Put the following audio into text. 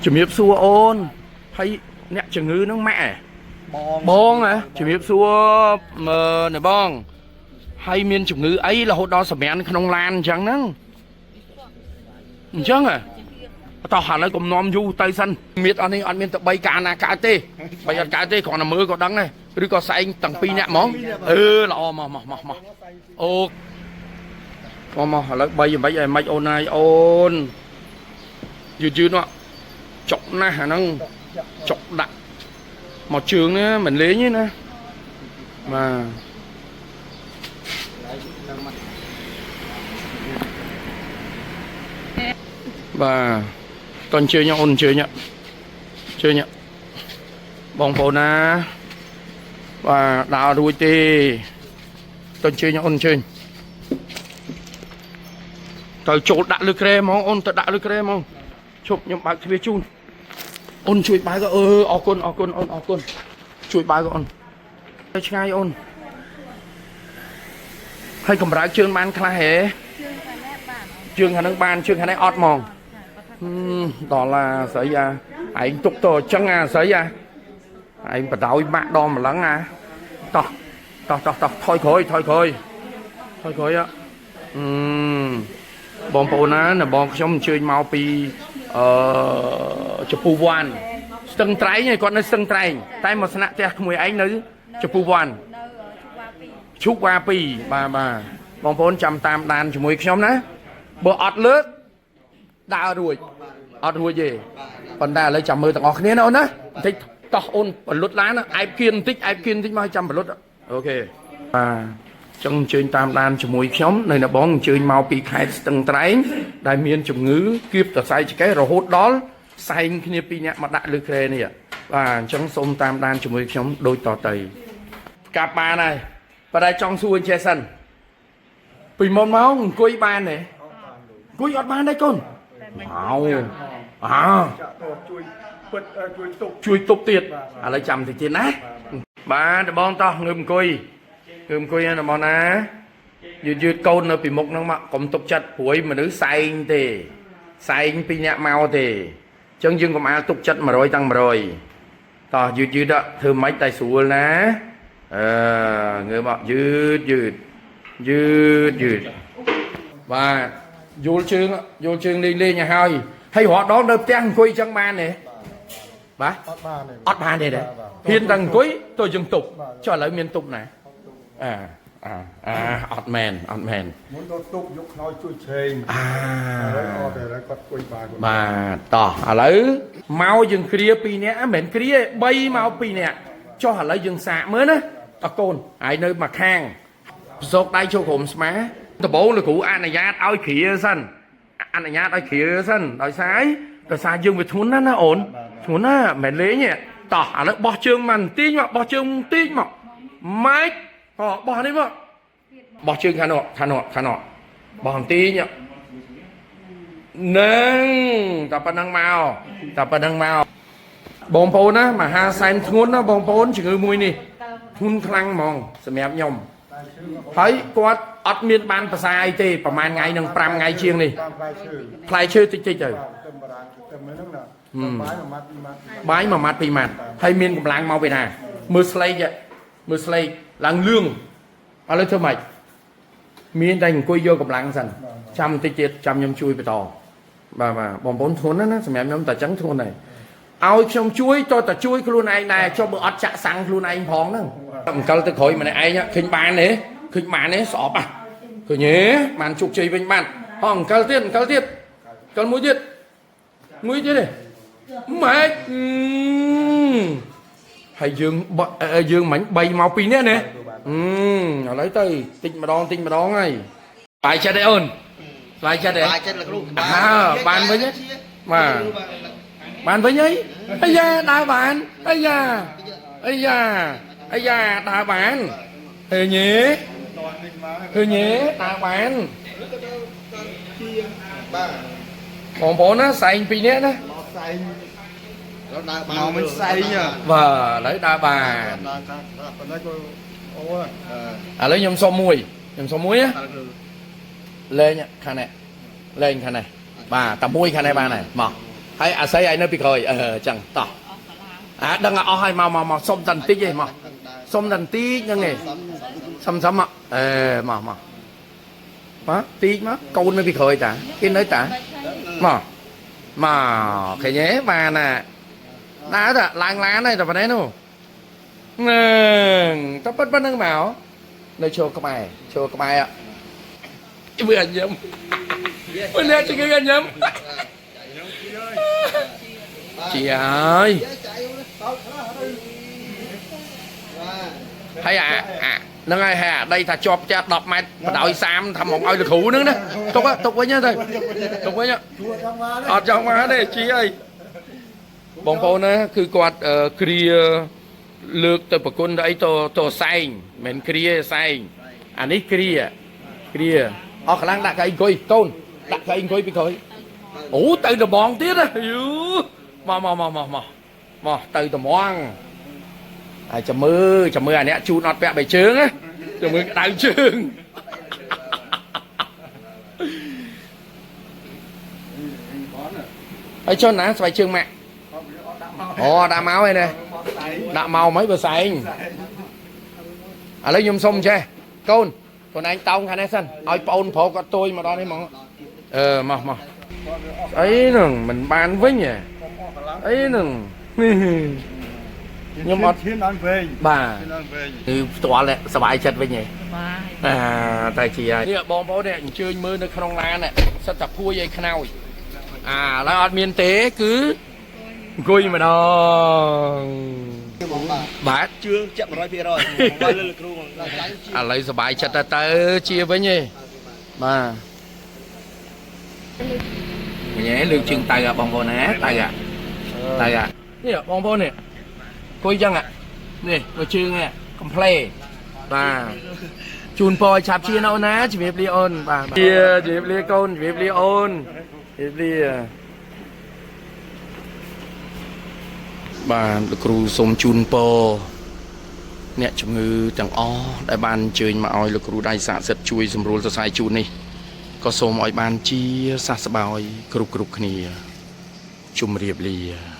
ជំរាបសួរអូនហើយអ្នកជំងឺហ្នឹងម៉ាក់បងហ៎ជំរាបសួរណែបងហើយមានជំងឺអីរហូតដល់សម្រានក្នុងឡានអញ្ចឹងហ្នឹងអញ្ចឹងហ៎តោះឥឡូវកុំនាំយូរទៅសិនមៀតអត់នេះអត់មានតែ3កាលណាកើតទេបើអត់កើតទេគ្រាន់តែមើលក៏ដឹងដែរឬក៏ស្អែងទាំង2នាក់ហ្មងល្អមកអូមកឥឡូវ3យ៉ាងម៉េចឲ្យម៉េចអូនហើយអូនយឺតមកចុកណាស់អាហ្នឹងចុកដាក់មកជើងនេះមិនលេងទេណាបាទតអញ្ជើញអូនអញ្ជើញបងប្អូនណាបាទដើររួចទេតអញ្ជើញអូនអញ្ជើញទៅចូលដាក់លើក្រែហ្មងអូនទៅដាក់លើក្រែហ្មងឈប់ខ្ញុំបើកទ្វារជូនអូនជួយបើកអរគុណអូនអរគុណជួយបើកអូនទៅឆ្ងាយអូនហើយកម្រើកជើងបានខ្លះហេជើងខាងហ្នឹងបានជើងខាងនេះអត់ហ្មងដល់ឡាស្រីអាឯងទុកទៅអញ្ចឹងស្រីឯងបដ ாய் ម៉ាក់ដល់ម្លឹងតោះថយក្រោយបងប្អូនណាបងខ្ញុំអញ្ជើញមកពីចំពោះវ៉ាន់ស្ទឹងត្រែងគាត់នៅស្ទឹងត្រែងតែមកស្នាក់ផ្ទះក្មួយឯងនៅចំពោះវ៉ាន់ឈូកវ៉ា2បាទបងប្អូនចាំតាមដានជាមួយខ្ញុំណាបើអត់លើកដើររួចអត់រួចទេប៉ុន្តែឥឡូវចាំមើលទាំងអស់គ្នាណាអូនណាបន្តិចតោះអូនបលុតឡានឯបគៀនបន្តិចមកចាំបលុតអូខេបាទចង់អញ្ជើញតាមដានជាមួយខ្ញុំនៅណាបងអញ្ជើញមកពីខេត្តស្ទឹងត្រែងដែលមានជំងឺគៀបតសៃចកេះរហូតដល់ផ្សែងគ្នា2នាក់មកដាក់លើក្រែនេះបាទអញ្ចឹងសូមតាមដានជាមួយខ្ញុំដូចតទៅកាប់បានហើយប៉ុន្តែចង់សួរចេះសិនពីមុនមកអង្គុយបានទេអង្គុយអត់បានទេកូនជួយទប់ទៀតឥឡូវចាំតិចទៀតណាបាទបងតោះងើបអង្គុយណាបងណាយឺតកូននៅពីមុខហ្នឹងមកកុំទុកចិត្តព្រួយមនុស្សសែងទេសែង2នាក់មកទេអញ្ចឹងយើងកុំអាលទុកចិត្ត100តាំង100តោះយឺតធ្វើម៉េចតែស្រួលណាងើបមកយឺតបាទយល់ជើងលេងឲ្យហើយរាល់ដងនៅផ្ទះអង្គុយអញ្ចឹងបានទេបាទអត់បានទេហ៊ានតែអង្គុយទៅយើងទប់ចុះឥឡូវមានទប់ណាអត់មែនមុនទៅទប់យកខ្នើយជួយឆេងហើយអត់តែគាត់គួយបាទតោះឥឡូវមកយើងគ្រា2នាក់មិនមែនគ្រា3មក2នាក់ចុះឥឡូវយើងសាកមើលណាតកូនហើយនៅមកខាងប្រសោកដៃចូលក្រុមស្មាដំបូងលោកគ្រូអនុញ្ញាតឲ្យគ្រាសិនដោយសារយើងវាធ្ងន់ណាអូនធ្ងន់ណាមិនលេងទេតោះឥឡូវបោះជើងមកបន្តិចមកម៉េចបោះនេះមកបោះជើងខាងនោះបោះបន្តិចនឹងតែប៉ុណ្្នឹងមកបងប្អូនណាមហាសែនធ្ងន់ណាបងប្អូនជំងឺមួយនេះធ្ងន់ខ្លាំងហ្មងសម្រាប់ខ្ញុំហើយគាត់អត់មានបានប្រសាអីទេប្រហែលថ្ងៃនឹង5ថ្ងៃជាងនេះផ្លែឈើតិចទៅបាយ1ម៉ាត់2ម៉ាត់ហើយមានកម្លាំងមកពីណាមើលស្លេកឡើងលឿងឥឡូវធ្វើម៉េចមានតែអង្គុយយកកម្លាំងសិនចាំបន្តិចទៀតចាំខ្ញុំជួយបន្តបាទបងប្អូនធ្ងន់ណាសម្រាប់ខ្ញុំតែចឹងធ្ងន់ហើយឲ្យខ្ញុំជួយតើតជួយខ្លួនឯងដែរចុះបើអត់ចាក់សាំងខ្លួនឯងផងហ្នឹងអង្កលទៅក្រោយម្នាក់ឯងឃើញបានទេស្អប់ឃើញទេបានជោគជ័យវិញបានអង្កលទៀតមួយទៀតទេម៉េចហើយយើងមិញ3មក2នាក់ណាឥឡូវទៅតិចម្ដងហើយបាយចិត្តទេអូនបាយចិត្តលោកគ្រូបានវិញបាទបានវិញអាយ៉ាដើរបានអាយ៉ាដើរបានឃើញទេដើរបានបងប្អូនណាសែង2នាក់ណាសែងដើរបានមិនសែងបាទឥឡូវដើរបានប៉ុន្តែក៏អូឥឡូវខ្ញុំសុំមួយណាលេងខាងនេះបាទតែមួយខាងនេះបានហើយមក hay à xây ai nó bị khơi chẳng tỏ à đừng ở hai mà xôm dần tí gì mà xôm dần tí như nghề xâm xâm ạ mà tí mà câu nó bị khơi ta cái nơi ta mà cái nhé mà nè đá đó lang lá này rồi vào đấy nè tao bắt nó bảo nơi cho các mày ạ vừa anh nhầm bữa nay chị cứ anh nhầm chị ơi hay nó ngay hà đây thà chọp cha đọc mày đòi sam thầm một ơi được hủ nữa đó tục với nhá thôi tục với nhá ở trong má đây chị ơi bông bông nó cứ quạt kia lược từ bậc quân đấy to xanh mình kia xanh anh ấy kia ở khả năng đặt cái coi tôn đặt cái coi bị coi ủ từ từ bòn tiết á mà từ từ mòn chầm mưa anh ấy chu nọt vẽ bảy trướng á chầm mưa đào trướng ấy cho ná vài trương mẹ đã máu đây nè đã màu mấy bữa xanh lấy nhung sông che con anh tông hay nè sân ôi pôn phổ có tôi mà đó đấy mà ấy nè mình ban với nhỉ ấy nè nhưng mà bà tỏa lạiสบายចិត្តវិញហ៎តែជានេះបងប្អូននេះអញ្ជើញមើលនៅក្នុងឡាននេះសិតតែភួយឲ្យខ្នើយឡើយអត់មានទេគឺអង្គុយម្ដងបាទជឿជាក់ 100% បើលើលោកគ្រូឥឡូវសบายចិត្តទៅជាវិញឯងបាទញ៉ែលើកជើងទៅបងប្អូនណាទៅនេះបងប្អូននេះគួយចឹងនេះមើលជើងកំ pl បាទជូនពរឆាប់ជាណូណាជំរាបលាអូនបាទជំរាបលាកូនជំរាបលាអូនជំរាបលាបាទលោកគ្រូសូមជូនពរអ្នកជំងឺទាំងអស់ដែលបានអញ្ជើញមកឲ្យលោកគ្រូដៃស័ក្តិសិទ្ធជួយសម្រួលសរសៃជូននេះក៏សូមឲ្យបានជាសះស្បើយគ្រប់គ្នាជំរាបលា